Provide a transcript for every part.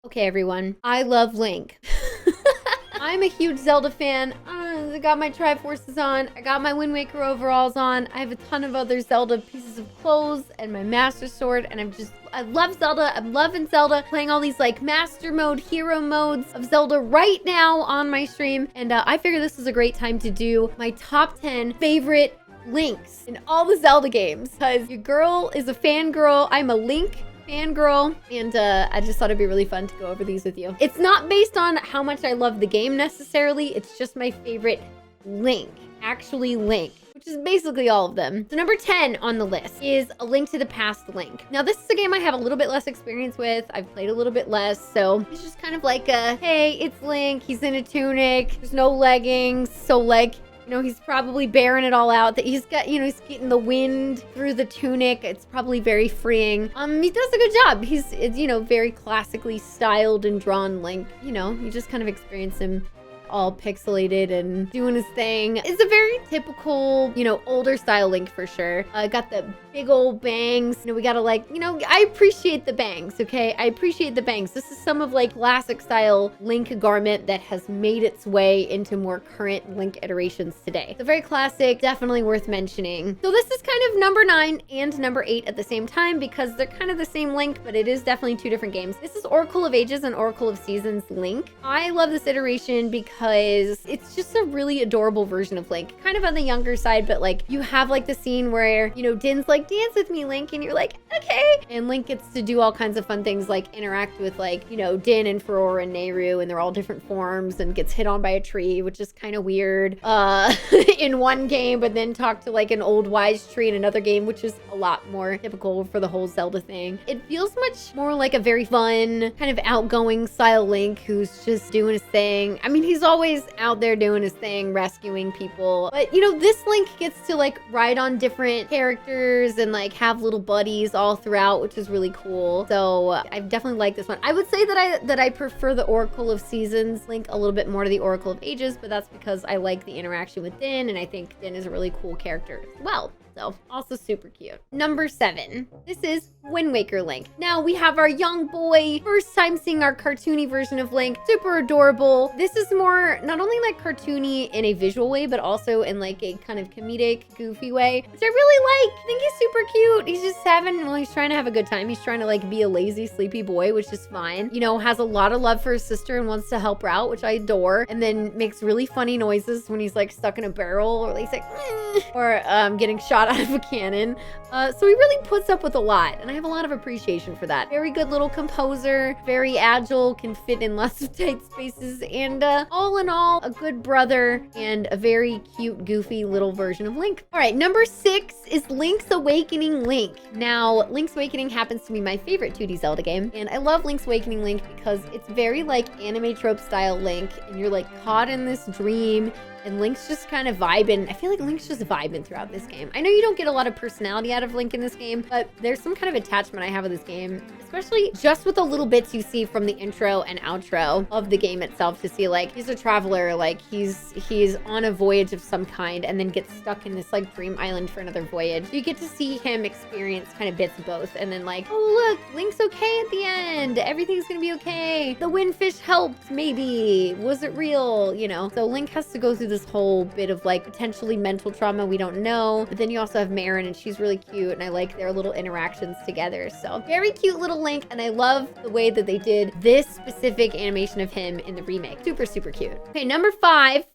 Okay, everyone. I love Link. I'm a huge Zelda fan. I got my Triforces on. I got my Wind Waker overalls on. I have a ton of other Zelda pieces of clothes and my Master Sword. And I love Zelda. I'm loving Zelda. Playing all these like Master Mode, Hero Modes of Zelda right now on my stream. And I figure this is a great time to do my top 10 favorite Links in all the Zelda games. Because your girl is a fangirl. I'm a Link fangirl, and I just thought it'd be really fun to go over these with you. It's not based on how much I love the game necessarily, it's just my favorite Link, actually Link, which is basically all of them. So number 10 on the list is A Link to the Past Link. Now this is a game I have a little bit less experience with. I've played a little bit less, so it's just kind of like a, hey, it's Link, he's in a tunic, there's no leggings, so like, you know, he's probably bearing it all out. That he's got, you know, he's getting the wind through the tunic. It's probably very freeing. He does a good job. It's, you know, very classically styled and drawn Link. You know, you just kind of experience him all pixelated and doing his thing. It's a very typical, you know, older style Link for sure. Got the big old bangs. You know, we gotta like, you know, I appreciate the bangs, okay? I appreciate the bangs. This is some of like classic style Link garment that has made its way into more current Link iterations today. So very classic, definitely worth mentioning. So this is kind of number 9 and number 8 at the same time because they're kind of the same Link, but it is definitely two different games. This is Oracle of Ages and Oracle of Seasons Link. I love this iteration because it's just a really adorable version of Link. Kind of on the younger side, but like you have like the scene where, you know, Din's like, dance with me, Link, and you're like, okay. And Link gets to do all kinds of fun things like interact with like, you know, Din and Ferora and Nehru, and they're all different forms, and gets hit on by a tree, which is kind of weird in one game, but then talk to like an old wise tree in another game, which is a lot more typical for the whole Zelda thing. It feels much more like a very fun, kind of outgoing style Link who's just doing his thing. I mean, he's always out there doing his thing, rescuing people. But, you know, this Link gets to like ride on different characters and like have little buddies all throughout, which is really cool. So I definitely like this one. I would say that I prefer the Oracle of Seasons Link a little bit more to the Oracle of Ages, but that's because I like the interaction with Din, and I think Din is a really cool character as well. So also super cute. Number 7. This is Wind Waker Link. Now we have our young boy, first time seeing our cartoony version of Link. Super adorable. This is more not only like cartoony in a visual way, but also in like a kind of comedic, goofy way, which I really like. I think he's super cute. He's just he's trying to have a good time. He's trying to like be a lazy, sleepy boy, which is fine. You know, has a lot of love for his sister and wants to help her out, which I adore. And then makes really funny noises when he's like stuck in a barrel, or he's like, or getting shot out of a cannon. So he really puts up with a lot, and I have a lot of appreciation for that. Very good little composer, very agile, can fit in lots of tight spaces, and all in all, a good brother and a very cute, goofy little version of Link. All right, number 6 is Link's Awakening Link. Now, Link's Awakening happens to be my favorite 2D Zelda game, and I love Link's Awakening Link because it's very like anime trope style Link, and you're like caught in this dream, and Link's just kind of vibing. I feel like Link's just vibing throughout this game. I know you don't get a lot of personality out of Link in this game, but there's some kind of attachment I have with this game, especially just with the little bits you see from the intro and outro of the game itself, to see like he's a traveler, like he's on a voyage of some kind, and then gets stuck in this like dream island for another voyage. So you get to see him experience kind of bits of both, and then like, oh look, Link's okay at the end. Everything's gonna be okay. The windfish helped, maybe. Was it real? You know? So Link has to go through this whole bit of like potentially mental trauma, we don't know. But then you also have Marin, and she's really cute, and I like their little interactions together. So very cute little Link, and I love the way that they did this specific animation of him in the remake. Super, super cute. Okay, number 5.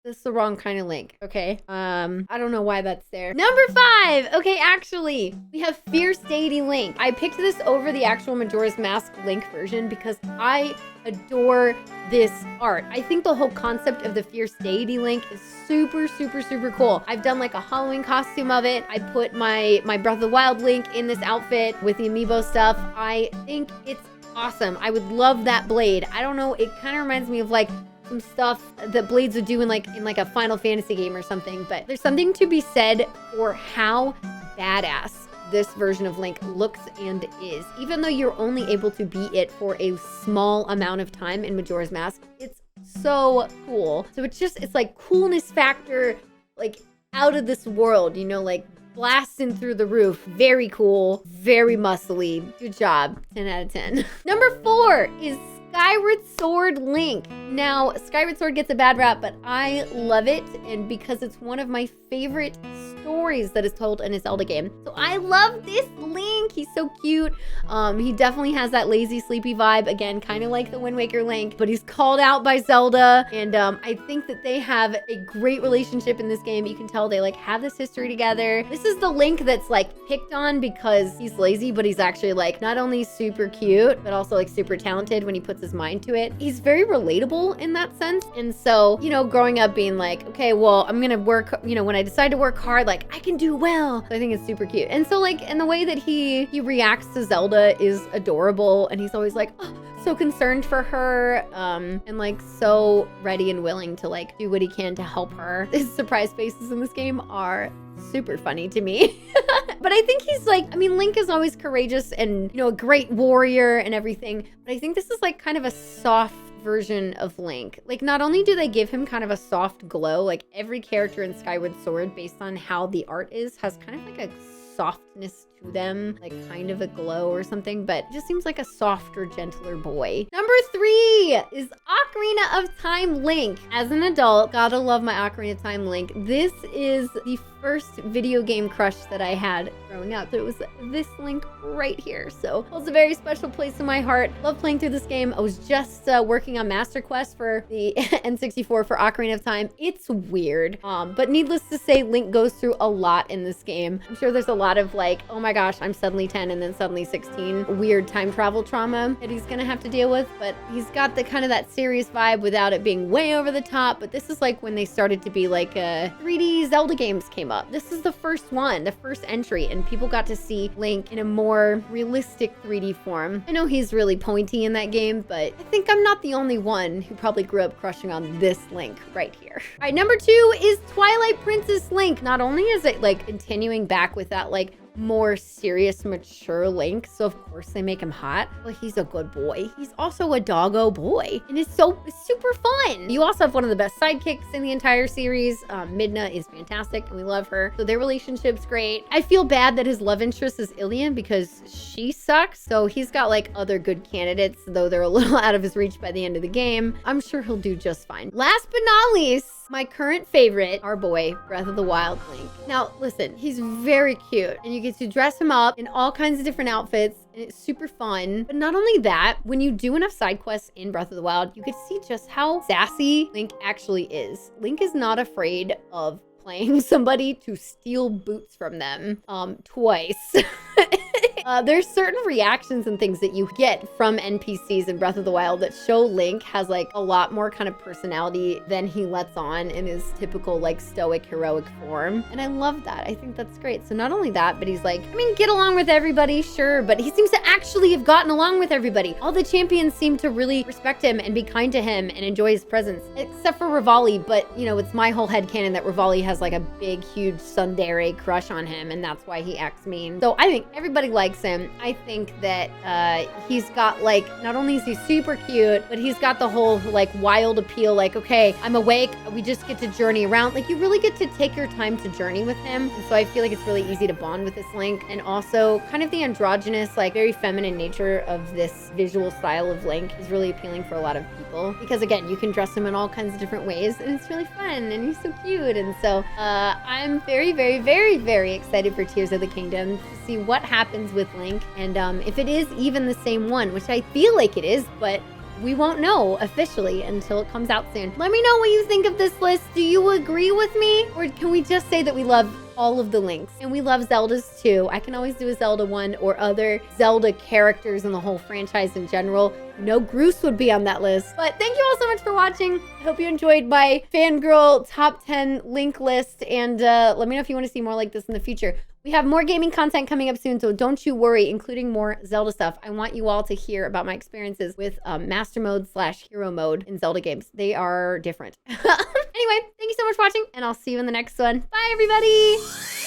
This is the wrong kind of Link. Okay. I don't know why that's there. Number 5. Okay, actually, we have Fierce Deity Link. I picked this over the actual Majora's Mask Link version because I adore this art. I think the whole concept of the Fierce Deity Link is super, super, super cool. I've done like a Halloween costume of it. I put my Breath of the Wild Link in this outfit with the amiibo stuff. I think it's awesome. I would love that blade. I don't know. It kind of reminds me of like some stuff that blades would do in like a Final Fantasy game or something, but there's something to be said for how badass this version of Link looks and is. Even though you're only able to beat it for a small amount of time in Majora's Mask, it's so cool. So it's like coolness factor, like out of this world, you know, like blasting through the roof. Very cool, very muscly. Good job, 10 out of 10. Number 4 is Skyward Sword Link. Now, Skyward Sword gets a bad rap, but I love it, and because it's one of my favorite stories that is told in a Zelda game. So I love this Link. He's so cute. He definitely has that lazy, sleepy vibe. Again, kind of like the Wind Waker Link, but he's called out by Zelda, and I think that they have a great relationship in this game. You can tell they like have this history together. This is the Link that's like picked on because he's lazy, but he's actually like not only super cute, but also like super talented when he puts his mind to it. He's very relatable in that sense. And so, you know, growing up being like, okay, well, I'm gonna work, you know, when I decide to work hard, like I can do well. So I think it's super cute. And so like, and the way that he reacts to Zelda is adorable. And he's always like, oh, so concerned for her, and like so ready and willing to like do what he can to help her. His surprise faces in this game are super funny to me. But I think he's like, I mean, Link is always courageous and, you know, a great warrior and everything. But I think this is like kind of a soft version of Link. Like, not only do they give him kind of a soft glow, like every character in Skyward Sword, based on how the art is, has kind of like a softness to them, like kind of a glow or something, but it just seems like a softer, gentler boy. Number 3 is Ocarina of Time Link. As an adult, gotta love my Ocarina of Time Link. This is the first video game crush that I had growing up. It was this Link right here. So it holds a very special place in my heart. Love playing through this game. I was just working on Master Quest for the N64 for Ocarina of Time. It's weird, but needless to say, Link goes through a lot in this game. I'm sure there's a lot of like, oh my gosh, I'm suddenly 10 and then suddenly 16. Weird time travel trauma that he's gonna have to deal with, but he's got the kind of that serious vibe without it being way over the top. But this is like when they started to be like 3D Zelda games came up. This is the first one, the first entry, and people got to see Link in a more realistic 3D form. I know he's really pointy in that game, but I think I'm not the only one who probably grew up crushing on this Link right here. All right, number 2 is Twilight Princess Link. Not only is it like continuing back with that like more serious, mature Link, so of course they make him hot, but he's a good boy. He's also a doggo boy, and it's super fun. You also have one of the best sidekicks in the entire series. Midna is fantastic, and we love her, so their relationship's great. I feel bad that his love interest is Ilian because she sucks, so he's got like other good candidates, though they're a little out of his reach by the end of the game. I'm sure he'll do just fine. Last but not least, my current favorite, our boy, Breath of the Wild Link. Now, listen, he's very cute, and you get to dress him up in all kinds of different outfits, and it's super fun. But not only that, when you do enough side quests in Breath of the Wild, you get to see just how sassy Link actually is. Link is not afraid of playing somebody to steal boots from them, twice. There's certain reactions and things that you get from NPCs in Breath of the Wild that show Link has like a lot more kind of personality than he lets on in his typical like stoic, heroic form. And I love that. I think that's great. So not only that, but he's like, I mean, get along with everybody, sure, but he seems to actually have gotten along with everybody. All the champions seem to really respect him and be kind to him and enjoy his presence, except for Rivali. But, you know, it's my whole headcanon that Rivali has like a big, huge tsundere crush on him, and that's why he acts mean. So I think everybody likes him. I think that he's got like, not only is he super cute, but he's got the whole like wild appeal, like, okay, I'm awake, we just get to journey around. Like, you really get to take your time to journey with him. And so I feel like it's really easy to bond with this Link. And also kind of the androgynous, like very feminine nature of this visual style of Link is really appealing for a lot of people, because again, you can dress him in all kinds of different ways, and it's really fun, and he's so cute. And so I'm very, very, very, very excited for Tears of the Kingdom to see what happens with Link, and if it is even the same one, which I feel like it is, but we won't know officially until it comes out soon. Let me know what you think of this list. Do you agree with me? Or can we just say that we love all of the Links? And we love Zeldas too. I can always do a Zelda one, or other Zelda characters in the whole franchise in general. No, Groose would be on that list. But thank you all so much for watching. I hope you enjoyed my fangirl top 10 Link list. And let me know if you want to see more like this in the future. We have more gaming content coming up soon, so don't you worry, including more Zelda stuff. I want you all to hear about my experiences with Master Mode / Hero Mode in Zelda games. They are different. Anyway, thank you so much for watching, and I'll see you in the next one. Bye, everybody!